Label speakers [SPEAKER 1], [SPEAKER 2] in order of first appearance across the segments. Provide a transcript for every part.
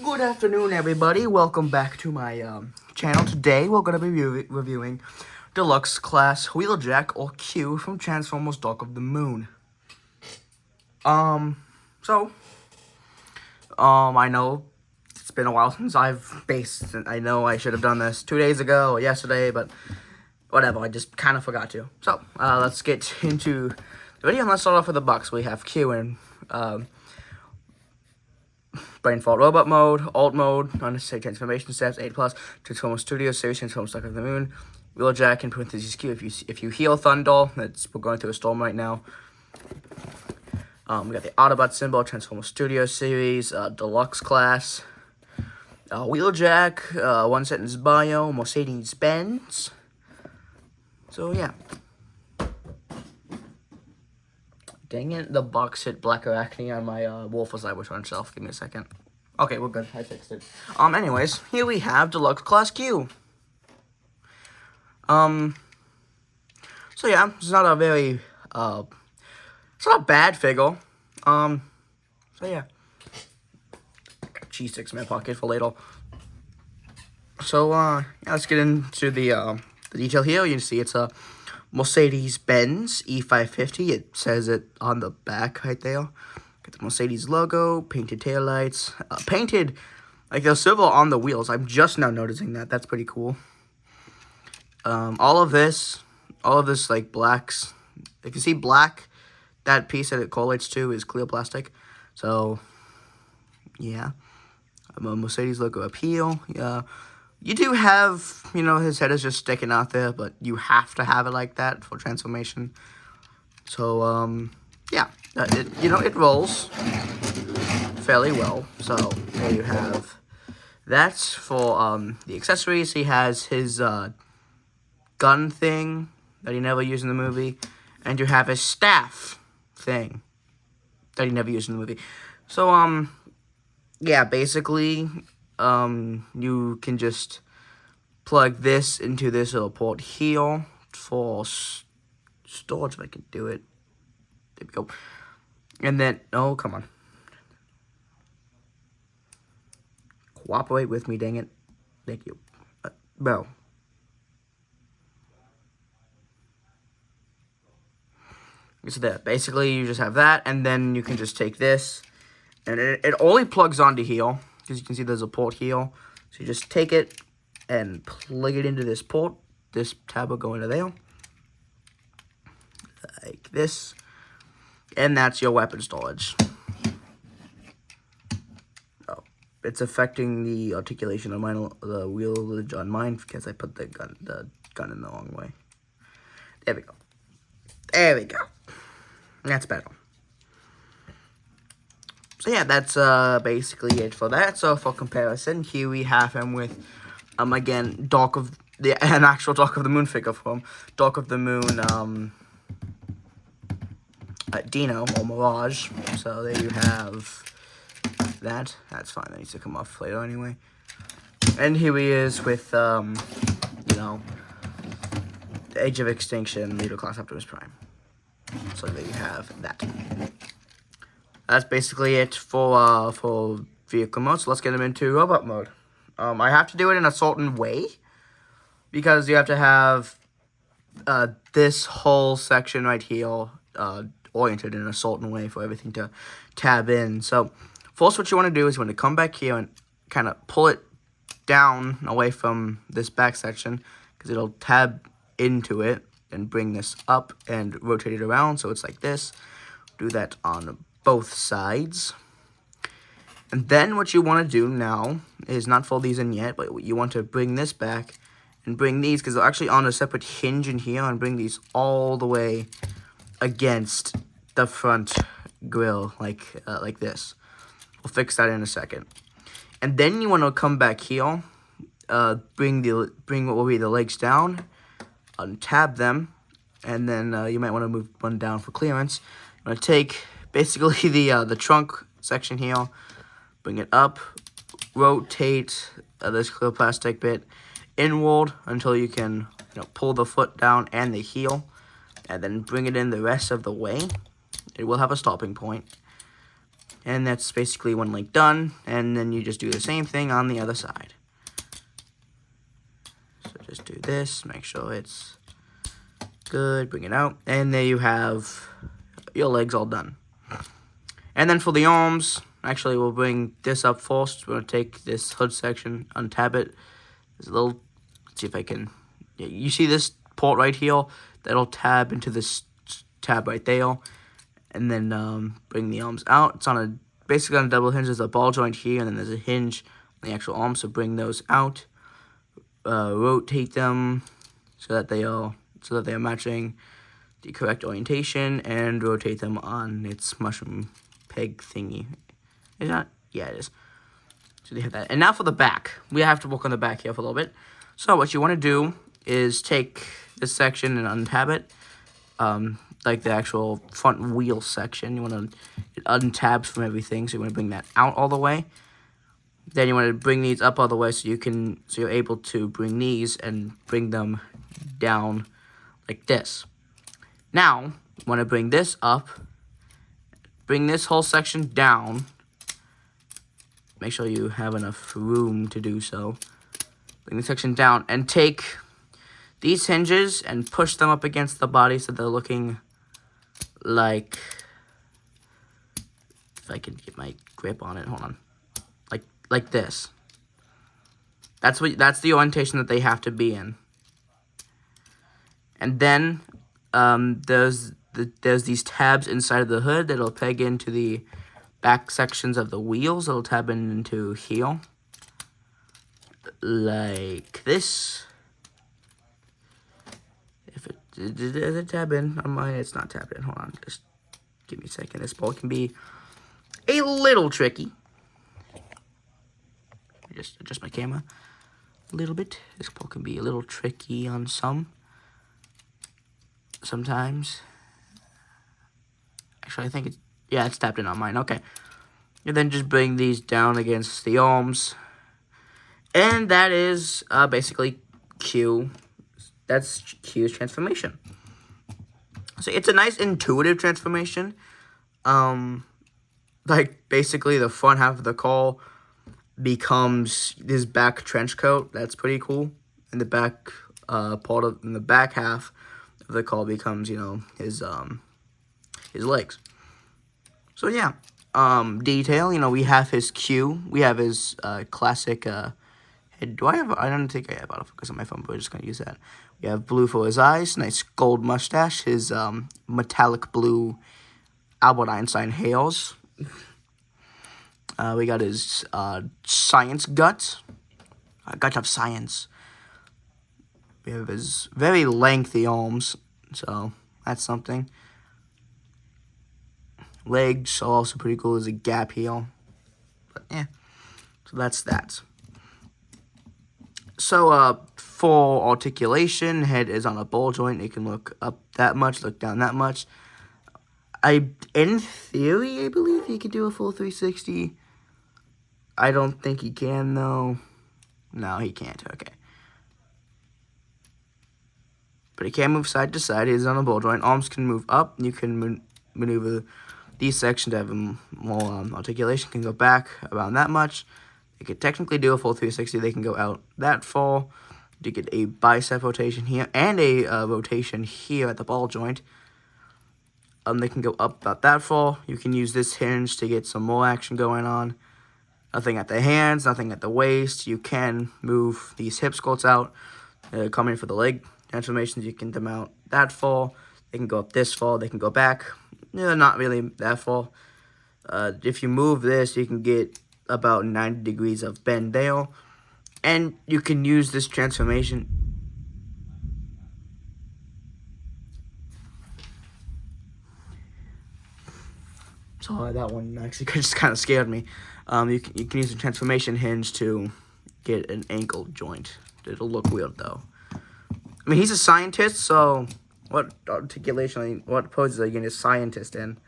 [SPEAKER 1] Good afternoon, everybody. Welcome back to my channel. Today, we're going to be reviewing Deluxe Class Wheeljack, or Q, from Transformers Dark of the Moon. I know it's been a while since I've based, I know I should have done this 2 days ago or yesterday, but whatever, I just kind of forgot to. So, let's get into the video, and let's start off with the box. We have Q in, Brain Fault Robot Mode, Alt Mode, Unnecessary Transformation Steps, 8+, Transformers Studio Series, Transformers Dark of the Moon, Wheeljack, in parentheses Q, if you heal Thunder. We're going through a storm right now. We got the Autobot symbol, Transformers Studio Series, Deluxe Class, Wheeljack, One Sentence Bio, Mercedes-Benz. So, yeah. Dang it, the box hit Black Arachne on my Wolf's Laboratory shelf. Give me a second. Okay, we're good. I fixed it. Anyways, here we have Deluxe Class Q. So yeah, it's not a very, it's not a bad figure. So yeah. Cheese sticks in my pocket for later. So, yeah, let's get into the detail here. You can see it's a Mercedes-Benz E550. It says it on the back right there. Got the Mercedes logo, painted taillights, painted like the silver on the wheels. I'm just now noticing that. That's pretty cool. All of this like blacks. If you see black, that piece that it correlates to is clear plastic. So yeah, a Mercedes logo up here. Yeah. You do have, his head is just sticking out there, but you have to have it like that for transformation. So, yeah, it rolls fairly well. So, there you have that for, the accessories. He has his, gun thing that he never used in the movie, and you have his staff thing that he never used in the movie. So, yeah, basically, you can just plug this into this little port here for storage, if I can do it. There we go. And then, oh, come on. Cooperate with me, dang it. Thank you. Bro. So there, basically, you just have that, and then you can just take this, and it only plugs onto here. As you can see, there's a port here. So you just take it and plug it into this port. This tab will go into there. Like this. And that's your weapon storage. Oh, it's affecting the articulation of the wheel on mine because I put the gun in the wrong way. There we go. There we go. That's better. So yeah, that's basically it for that. So for comparison, here we have him with, again, an actual Dark of the Moon figure from Dark of the Moon, Dino, or Mirage. So there you have that. That's fine, that needs to come off later anyway. And here he is with, the Age of Extinction, Leader Class Optimus Prime. So there you have that. That's basically it for vehicle mode. So let's get them into robot mode. I have to do it in a certain way because you have to have this whole section right here oriented in a certain way for everything to tab in. So first, what you want to do is you want to come back here and kind of pull it down away from this back section because it'll tab into it and bring this up and rotate it around so it's like this. Do that on both sides. And then what you want to do now is not fold these in yet, but you want to bring this back and bring these, because they're actually on a separate hinge in here, and bring these all the way against the front grill, like this. We'll fix that in a second. And then you want to come back here, bring what will be the legs down, untab them, and then you might want to move one down for clearance. I'm going to take basically the trunk section here, bring it up, rotate this clear plastic bit inward until you can pull the foot down and the heel, and then bring it in the rest of the way. It will have a stopping point. And that's basically one leg done. And then you just do the same thing on the other side. So just do this, make sure it's good, bring it out. And there you have your legs all done. And then for the arms, actually we'll bring this up first. We're going to take this hood section, untab it. There's a little, let's see if I can, yeah, you see this port right here? That'll tab into this tab right there. And then bring the arms out. It's on a, basically on a double hinge. There's a ball joint here, and then there's a hinge on the actual arm. So bring those out. Rotate them so that they are matching the correct orientation, and rotate them on its mushroom peg thingy. Is that? Yeah, it is. So they have that. And now for the back. We have to work on the back here for a little bit. So what you want to do is take this section and untab it. Like the actual front wheel section. You want to, it untabs from everything, so you want to bring that out all the way. Then you want to bring these up all the way so you're able to bring these and bring them down like this. Now, you want to bring this up, bring this whole section down. Make sure you have enough room to do so. Bring the section down and take these hinges and push them up against the body so they're looking like, if I can get my grip on it, hold on. Like this. That's the orientation that they have to be in. And then there's these tabs inside of the hood that'll peg into the back sections of the wheels. It'll tab into here, like this. If it did it tab in on mine, it's not tabbed in. Hold on, just give me a second. This ball can be a little tricky. Just adjust my camera a little bit. This ball can be a little tricky on sometimes. Actually, I think it's, yeah, it's tapped in on mine. Okay. And then just bring these down against the arms. And that is basically Q. That's Q's transformation. So it's a nice intuitive transformation. Like basically the front half of the car becomes his back trench coat. That's pretty cool. And the back in the back half of the car becomes, you know, his legs. So yeah, detail. You know, we have his Q. We have his classic head. I don't think I have autofocus on my phone, but we're just gonna use that. We have blue for his eyes. Nice gold mustache. His metallic blue Albert Einstein hairs. We got his science gut. Gut of science. We have his very lengthy arms, so that's something. Legs are also pretty cool. There's a gap here. But yeah, so that's that. So for articulation, head is on a ball joint. It can look up that much, look down that much. In theory, I believe he could do a full 360. I don't think he can, though. No, he can't. Okay. But he can move side to side. He's on a ball joint. Arms can move up. You can maneuver these sections to have more articulation. Can go back around that much. They could technically do a full 360. They can go out that far to get a bicep rotation here and a rotation here at the ball joint. They can go up about that far. You can use this hinge to get some more action going on. Nothing at the hands, nothing at the waist. You can move these hip squats out. Coming for the leg transformations, you can them out that far. They can go up this far. They can go back. Yeah, not really that far. If you move this, you can get about 90 degrees of bend there. And you can use this transformation. Sorry, that one actually just kind of scared me. You can use the transformation hinge to get an ankle joint. It'll look weird, though. I mean, he's a scientist, so what articulation, what poses are you going to scientist in?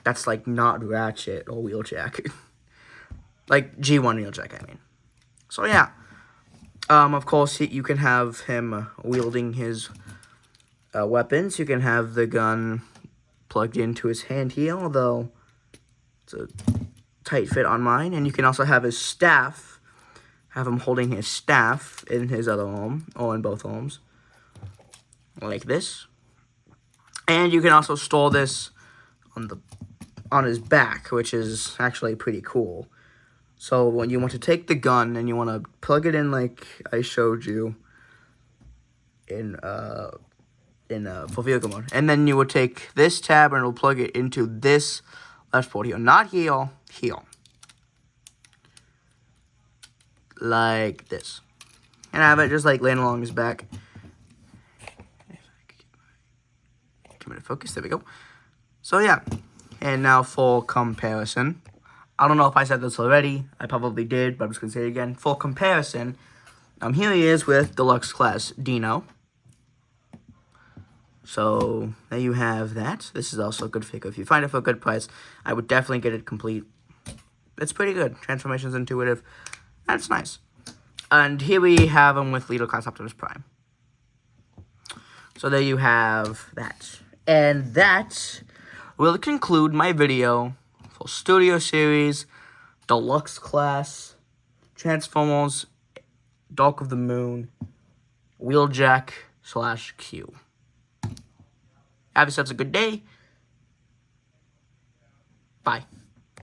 [SPEAKER 1] That's, like, not Ratchet or Wheeljack. Like, G1 Wheeljack, I mean. So, yeah. Of course, you can have him wielding his weapons. You can have the gun plugged into his hand here, although it's a tight fit on mine. And you can also have his staff, have him holding his staff in his other arm, or in both arms, like this. And you can also store this on his back, which is actually pretty cool. So when you want to take the gun and you want to plug it in like I showed you in for vehicle mode, and then you would take this tab and it'll plug it into this left port here, not here, here, like this, and have it just like laying along his back. Come into focus. There we go. So yeah, and now for comparison, I don't know if I said this already. I probably did, but I'm just gonna say it again. For comparison, here he is with Deluxe Class Dino. So there you have that. This is also a good figure. If you find it for a good price, I would definitely get it complete. It's pretty good. Transformation's intuitive. That's nice. And here we have him with Lethal Class Optimus Prime. So there you have that. And that will conclude my video for Studio Series, Deluxe Class, Transformers, Dark of the Moon, Wheeljack /Q. Have yourselves a good day. Bye.